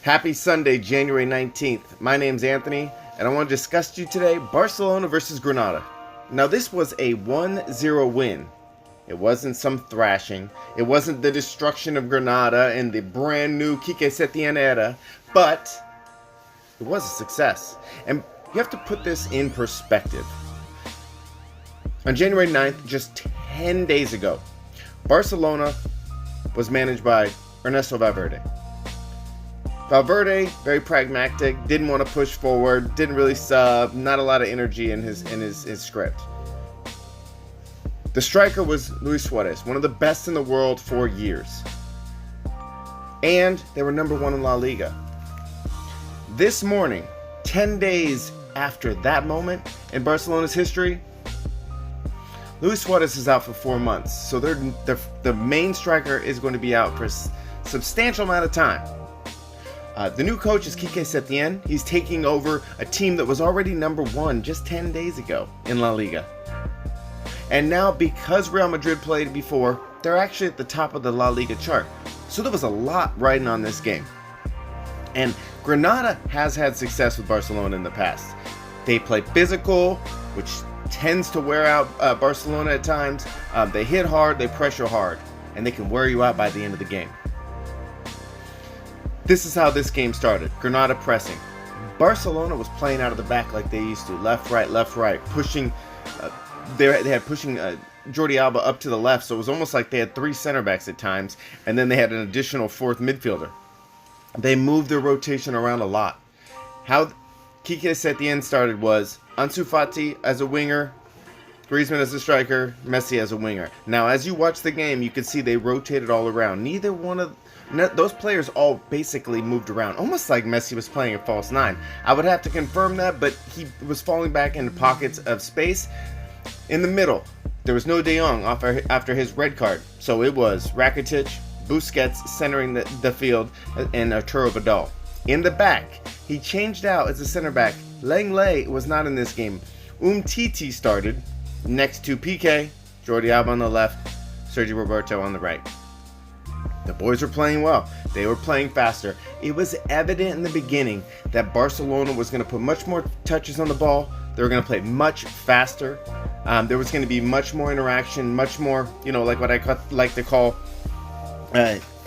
Happy Sunday, January 19th. My name's Anthony, and I want to discuss to you today Barcelona versus Granada. Now, this was a 1-0 win. It wasn't some thrashing. It wasn't the destruction of Granada in the brand new Setien era, but it was a success. And you have to put this in perspective. On January 9th, just 10 days ago, Barcelona was managed by Ernesto Valverde. Valverde, very pragmatic, didn't want to push forward, didn't really sub, not a lot of energy in his script. The striker was Luis Suarez, one of the best in the world for years. And they were number one in La Liga. This morning, 10 days after that moment in Barcelona's history, Luis Suarez is out for 4 months. So the main striker is going to be out for a substantial amount of time. The new coach is Setien. He's taking over a team that was already number one just 10 days ago in La Liga. And now, because Real Madrid played before, they're actually at the top of the La Liga chart. So there was a lot riding on this game. And Granada has had success with Barcelona in the past. They play physical, which tends to wear out Barcelona at times. They hit hard, they pressure hard, and they can wear you out by the end of the game. This is how this game started. Granada pressing. Barcelona was playing out of the back like they used to. Left, right, pushing. They had pushing Jordi Alba up to the left, so it was almost like they had 3 center backs at times, and then they had an additional 4th midfielder. They moved their rotation around a lot. How Setien started was Ansu Fati as a winger, Griezmann as a striker, Messi as a winger. Now, as you watch the game, you can see they rotated all around. Those players all basically moved around, almost like Messi was playing a false 9. I would have to confirm that, but he was falling back into pockets of space. In the middle, there was no De Jong after his red card, so it was Rakitic, Busquets centering the field, and Arturo Vidal. In the back, he changed out as a center back. Lenglet was not in this game. Umtiti started next to Piqué, Jordi Alba on the left, Sergio Roberto on the right. The boys were playing well. They were playing faster. It was evident in the beginning that Barcelona was going to put much more touches on the ball. They were going to play much faster. There was going to be much more interaction, much more, like what I like to call,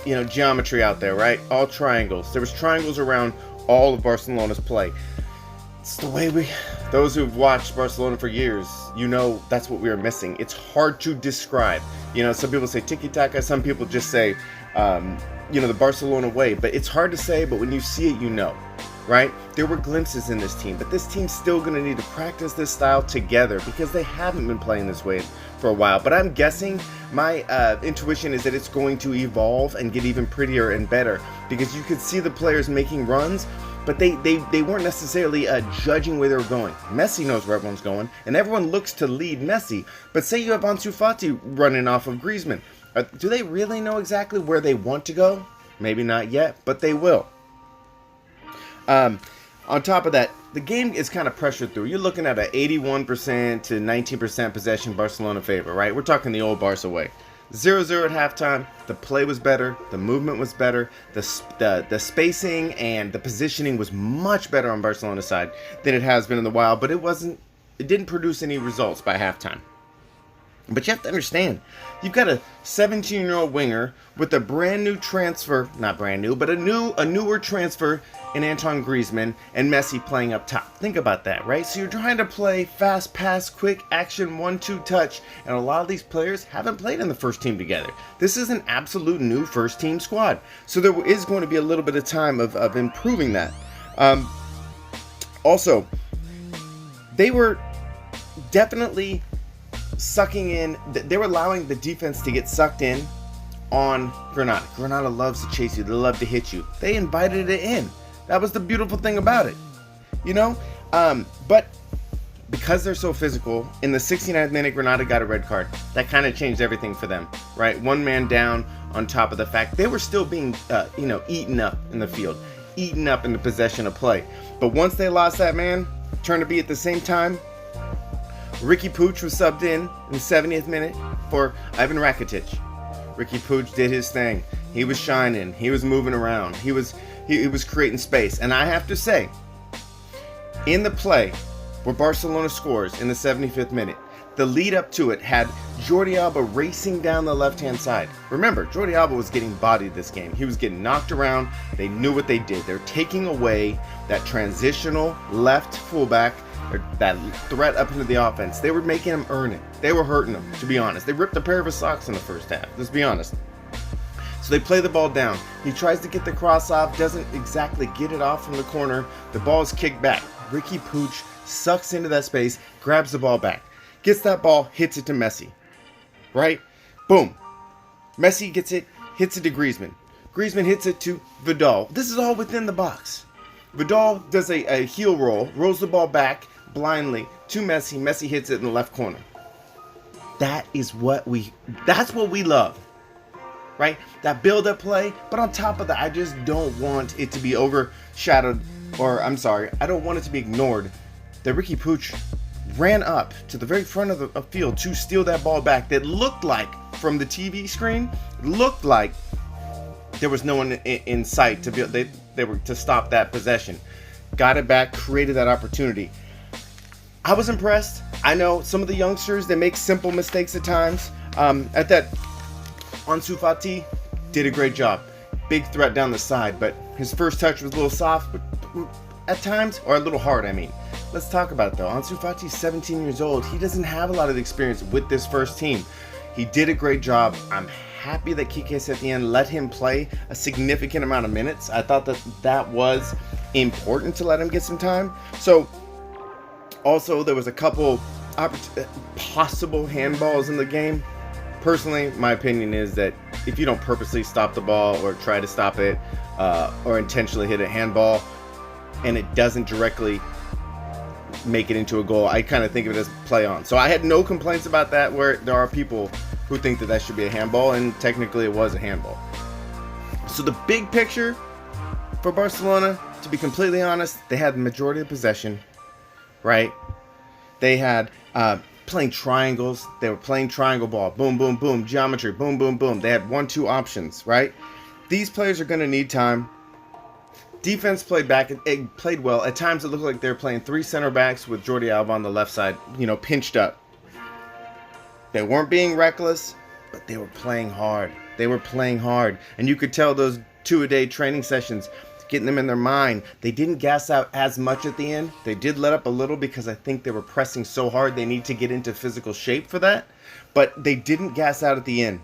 geometry out there, right? All triangles. There was triangles around all of Barcelona's play. It's the way those who've watched Barcelona for years, that's what we were missing. It's hard to describe. Some people say tiki-taka, some people just say, the Barcelona way, but it's hard to say, but when you see it, right? There were glimpses in this team, but this team's still going to need to practice this style together because they haven't been playing this way for a while. But I'm guessing, my intuition is that it's going to evolve and get even prettier and better because you could see the players making runs, but they weren't necessarily judging where they were going. Messi knows where everyone's going, and everyone looks to lead Messi. But say you have Ansu Fati running off of Griezmann. Do they really know exactly where they want to go? Maybe not yet, but they will. On top of that, the game is kind of pressured through. You're looking at an 81% to 19% possession Barcelona favor, right? We're talking the old Barca way. 0-0 at halftime. The play was better. The movement was better. The spacing and the positioning was much better on Barcelona's side than it has been in the while. But it didn't produce any results by halftime. But you have to understand, you've got a 17-year-old winger with a brand new transfer, not brand new, but a newer transfer in Antoine Griezmann and Messi playing up top. Think about that, right? So you're trying to play fast pass, quick action, 1-2 touch, and a lot of these players haven't played in the first team together. This is an absolute new first team squad. So there is going to be a little bit of time of improving that. Also, they were definitely sucking in. They were allowing the defense to get sucked in on Granada. Granada loves to chase you. They love to hit you. They invited it in. That was the beautiful thing about it. But because they're so physical, in the 69th minute, Granada got a red card. That kind of changed everything for them, right? One man down on top of the fact they were still being, eaten up in the field, eaten up in the possession of play. But once they lost that man, turned to be at the same time, Riqui Puig was subbed in the 70th minute for Ivan Rakitic. Riqui Puig did his thing. He was shining. He was moving around. He was He was creating space. And I have to say, in the play where Barcelona scores in the 75th minute, the lead up to it had Jordi Alba racing down the left-hand side. Remember, Jordi Alba was getting bodied this game. He was getting knocked around. They knew what they did. They're taking away that transitional left fullback, or that threat up into the offense. They were making him earn it. They were hurting him, to be honest. They ripped a pair of his socks in the first half. Let's be honest. So they play the ball down. He tries to get the cross off, doesn't exactly get it off from the corner. The ball is kicked back. Riqui Puig sucks into that space, grabs the ball back. Gets that ball, hits it to Messi, right? Boom. Messi gets it, hits it to Griezmann. Griezmann hits it to Vidal. This is all within the box. Vidal does a heel roll, rolls the ball back blindly to Messi. Messi hits it in the left corner. That's what we love, right? That build-up play. But on top of that, I just don't want it to be overshadowed, or I'm sorry, I don't want it to be ignored that Riqui Puig ran up to the very front of the field to steal that ball back that looked like, from the TV screen, looked like there was no one in sight to be. They were to stop that possession. Got it back, created that opportunity. I was impressed. I know some of the youngsters, they make simple mistakes at times. At that, Ansu Fati did a great job. Big threat down the side, but his first touch was a little soft, but at times, or a little hard, I mean. Let's talk about it though. Ansu Fati's 17 years old. He doesn't have a lot of experience with this first team. He did a great job. I'm happy that Quique Setien let him play a significant amount of minutes. I thought that was important to let him get some time. So, also there was a couple possible handballs in the game. Personally, my opinion is that if you don't purposely stop the ball or try to stop it or intentionally hit a handball and it doesn't directly make it into a goal, I kind of think of it as play on. So I had no complaints about that, where there are people who think that should be a handball, and technically it was a handball. So the big picture for Barcelona, to be completely honest, they had the majority of possession, right? They had playing triangles. They were playing triangle ball. Boom, boom, boom. Geometry. Boom, boom, boom. They had 1-2 options, right? These players are going to need time. Defense played back. It played well. At times it looked like they were playing 3 center backs with Jordi Alba on the left side, pinched up. They weren't being reckless, but they were playing hard. They were playing hard. And you could tell those 2-a-day training sessions, getting them in their mind. They didn't gas out as much at the end. They did let up a little because I think they were pressing so hard. They need to get into physical shape for that. But they didn't gas out at the end.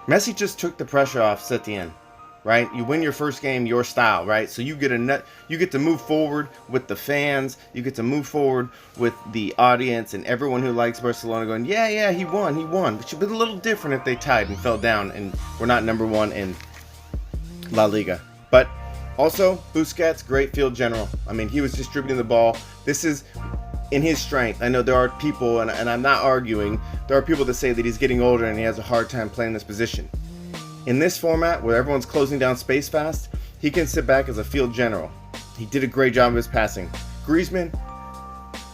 Messi just took the pressure off Setien. Right? You win your first game your style, right? So you get to move forward with the fans, you get to move forward with the audience and everyone who likes Barcelona going, yeah, he won. It should be a little different if they tied and fell down and we're not number 1 in La Liga. But also, Busquets, great field general. I mean, he was distributing the ball. This is in his strength. I know there are people, and I'm not arguing, there are people that say that he's getting older and he has a hard time playing this position. In this format, where everyone's closing down space fast, he can sit back as a field general. He did a great job of his passing. Griezmann,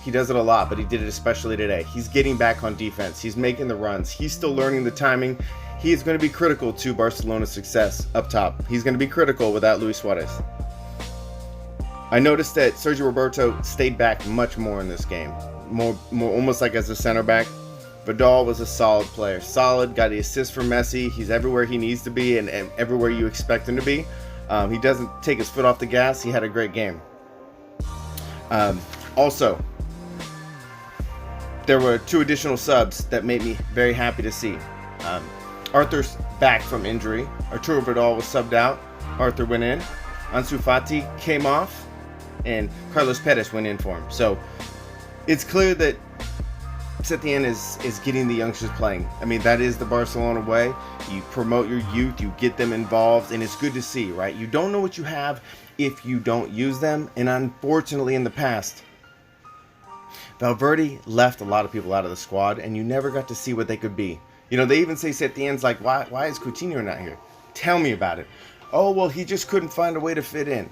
he does it a lot, but he did it especially today. He's getting back on defense. He's making the runs. He's still learning the timing. He is going to be critical to Barcelona's success up top. He's going to be critical without Luis Suarez. I noticed that Sergio Roberto stayed back much more in this game. More almost like as a center back. Vidal was a solid player. Solid, got the assist from Messi. He's everywhere he needs to be and everywhere you expect him to be. He doesn't take his foot off the gas. He had a great game. Also, there were 2 additional subs that made me very happy to see. Arthur's back from injury. Arturo Vidal was subbed out. Arthur went in. Ansu Fati came off. And Carlos Perez went in for him. So, it's clear that Setien is getting the youngsters playing. I mean, that is the Barcelona way. You promote your youth, you get them involved, and it's good to see, right? You don't know what you have if you don't use them, and unfortunately in the past, Valverde left a lot of people out of the squad, and you never got to see what they could be. They even say Setien's like, why is Coutinho not here? Tell me about it. Oh, well, he just couldn't find a way to fit in.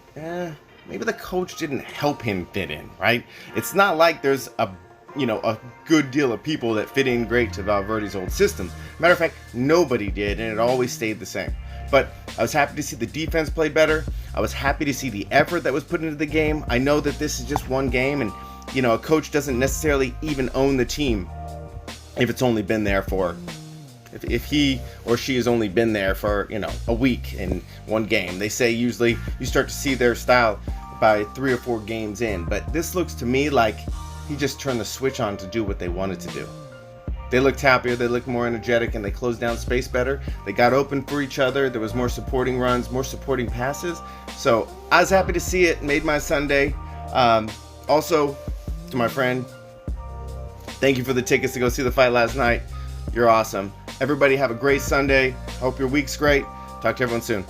Maybe the coach didn't help him fit in, right? It's not like there's a good deal of people that fit in great to Valverde's old system. Matter of fact, nobody did, and it always stayed the same. But I was happy to see the defense play better. I was happy to see the effort that was put into the game. I know that this is just one game, and a coach doesn't necessarily even own the team if it's only been there for, if he or she has only been there for, a week in one game. They say usually you start to see their style by 3 or 4 games in. But this looks to me like he just turned the switch on to do what they wanted to do. They looked happier, they looked more energetic, and they closed down space better. They got open for each other. There was more supporting runs, more supporting passes. So I was happy to see it. Made my Sunday. Also, to my friend, thank you for the tickets to go see the fight last night. You're awesome. Everybody have a great Sunday. Hope your week's great. Talk to everyone soon.